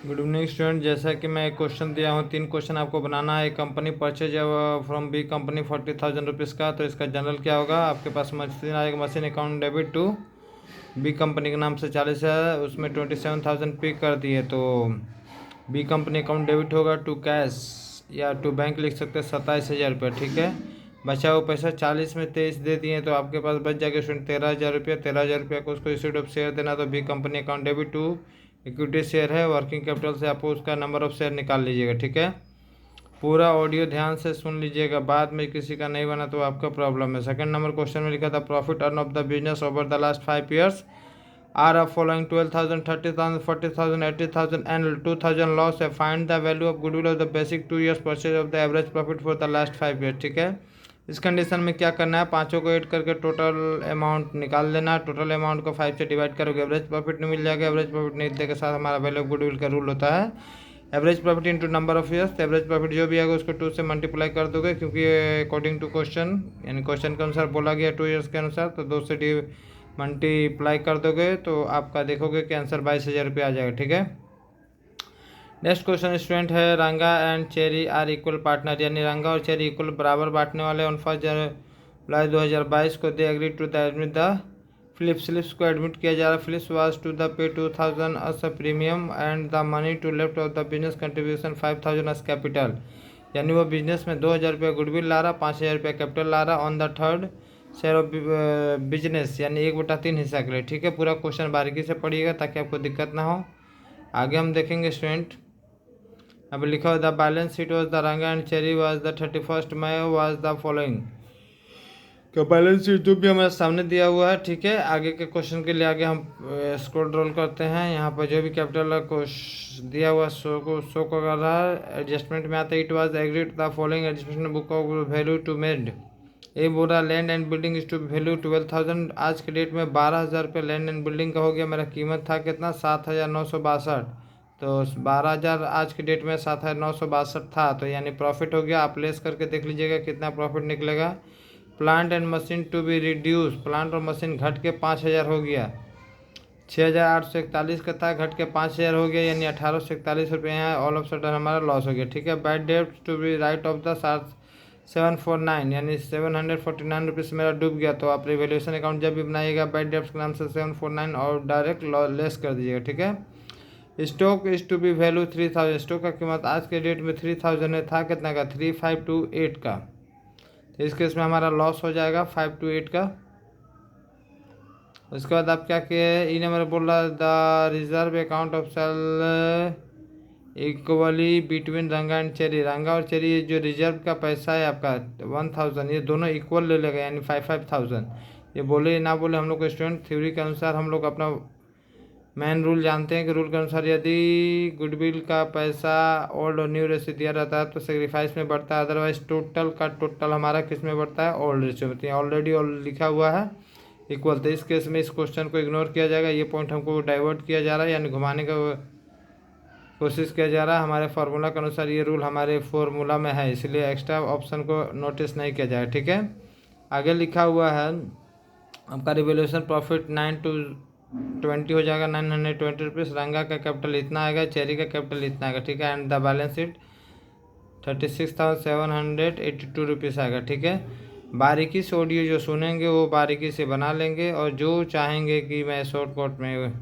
Good evening student. जैसा कि मैं एक क्वेश्चन दिया हूँ, 3 क्वेश्चन आपको बनाना है। Company purchase from B company 40,000 rupees का, तो इसका जनरल क्या होगा। आपके पास मशीन आएगा, machine account debit to B company के नाम से 40 है, उसमें 27,000 पे कर दिए, तो बी कंपनी अकाउंट डेबिट होगा टू कैश या टू बैंक लिख सकते हैं 27,000 रुपये। ठीक है, बचा हुआ पैसा 40 में 23 दे दिए, तो आपके पास बच जाएगा स्टूडेंट 13,000 रुपये। 13,000 रुपये को उसको इश्यूड ऑफ शेयर देना, तो B company account debit to equity share है, वर्किंग कैपिटल से आपको उसका नंबर ऑफ शेयर निकाल लीजिएगा। ठीक है, पूरा ऑडियो ध्यान से सुन लीजिएगा, बाद में किसी का नहीं बना तो आपका प्रॉब्लम है। सेकंड नंबर क्वेश्चन में लिखा था profit earn of the business over the last 5 years are of following 12,000, 30,000, 40,000, 80,000 and 2,000 loss है। Find the value of goodwill of the basic 2 years purchase of the average profit for the last 5 year. ठीक है, इस condition में क्या करना है, पांचों को ऐड करके टोटल अमाउंट निकाल लेना। टोटल अमाउंट को 5 से डिवाइड करोगे, एवरेज प्रॉफिट नहीं मिल जाएगा। एवरेज प्रॉफिट निकलने के साथ हमारा वैल्यू ऑफ गुडविल का रूल होता है average profit into number of years. Average profit जो भी आएगा उसको 2 से मल्टीप्लाई कर दोगे, क्योंकि अकॉर्डिंग टू क्वेश्चन यानी क्वेश्चन के अनुसार बोला गया 2 ईयर्स के अनुसार, तो 2 से मल्टीप्लाई कर दोगे तो आपका देखोगे कि आंसर 22,000 रुपये आ जाएगा। ठीक है, नेक्स्ट क्वेश्चन स्टूडेंट है, Ranga and Cherry are equal partner, यानी रंगा और चेरी इक्वल बराबर बांटने वाले। ऑन 1 जुलाई 2022 को they agree to the admit the Philips. Philips को एडमिट किया जा रहा है। Philips was to the pay 2,000 as premium and the money to left of the business contribution 5,000 as capital, यानी वो बिजनेस में 2,000 रुपये गुडविल ला रहा, 5,000 रुपये कैपिटल ला रहा on the third share of business, यानी 1/3 हिस्सा के लिए। ठीक है, पूरा क्वेश्चन बारीकी से पढ़िएगा ताकि आपको दिक्कत ना हो। आगे हम देखेंगे स्टूडेंट, अब लिखा हुआ the balance sheet was the Ranga and cherry was the 31 मई वॉज द फॉलोइंग। का बैलेंस शीट जो भी हमारे सामने दिया हुआ है। ठीक है, आगे के क्वेश्चन के लिए आगे हम स्क्रॉल रोल करते हैं। यहाँ पर जो भी कैपिटल को दिया हुआ शो को कर रहा है। एडजस्टमेंट में आता है, it was agreed the following adjustment book of value to made. ये बोल रहा land and building is to value 12,000। आज के डेट में 12,000 रुपये लैंड एंड बिल्डिंग का हो गया। मेरा कीमत था कितना, 7,962, तो 12,000 आज के डेट में 7,962 था, तो यानी प्रॉफिट हो गया। आप लेस करके देख लीजिएगा कितना प्रॉफिट निकलेगा। Plant and machine to be reduce, plant और मशीन घट के 5,000 हो गया। 6,841 का था, घट के 5,000 हो गया, यानी 1,841 रुपये यहाँ ऑल ऑफ सडन हमारा लॉस हो गया। ठीक है, bad debt to be write off the 749, यानी 749 रुपीज़ मेरा डूब गया। तो आप रिवैल्यूएशन अकाउंट जब भी बनाइएगा बैड डेट्स के नाम से 749 और डायरेक्ट लेस कर दीजिएगा। ठीक है, stock is to be value 3,000, stock का कीमत आज के डेट में 3,000 है, था कितना का 3,528 का, तो इस केस में हमारा लॉस हो जाएगा 528 का। उसके बाद आप क्या किए, इन्हें मेरे बोल रहा the reserve account of sale equally between Ranga and Cherry. Ranga और चेरी ये जो रिजर्व का पैसा है आपका 1,000, ये दोनों इक्वल ले लेगा, यानी 5,000। ये बोले ना बोले, हम लोग को स्टूडेंट थ्योरी के अनुसार हम लोग अपना मेन रूल जानते हैं कि रूल के अनुसार यदि गुडविल का पैसा ओल्ड और न्यू रेशियो दिया रहता है तो सेक्रीफाइस में बढ़ता है, अदरवाइज टोटल का टोटल हमारा किस में बढ़ता है, ओल्ड रेशियो में। ऑलरेडी लिखा हुआ है इक्वल, तो इस केस में इस क्वेश्चन को इग्नोर किया जाएगा। ये पॉइंट हमको डाइवर्ट किया जा रहा है, यानी घुमाने का कोशिश किया जा रहा है। हमारे फार्मूला के अनुसार ये रूल हमारे फार्मूला में है, इसलिए एक्स्ट्रा ऑप्शन को नोटिस नहीं किया जाएगा। ठीक है, आगे लिखा हुआ है आपका रिवैल्यूएशन प्रॉफिट 9 to 20 हो जाएगा, 920 रुपीज़। रंगा का कैपिटल इतना आएगा, चेरी का कैपिटल इतना आएगा। ठीक है, and the balance sheet 36,782 rupees आएगा। ठीक है, बारीकी से ऑडियो जो सुनेंगे वो बारीकी से बना लेंगे, और जो चाहेंगे कि मैं शॉर्टकट में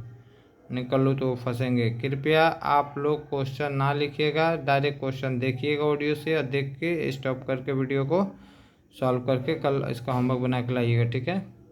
निकल लूँ तो फंसेंगे। कृपया आप लोग क्वेश्चन ना लिखिएगा, डायरेक्ट क्वेश्चन देखिएगा ऑडियो से, और देख के स्टॉप करके वीडियो को सॉल्व करके कल इसका होमवर्क बना के लाइएगा। ठीक है।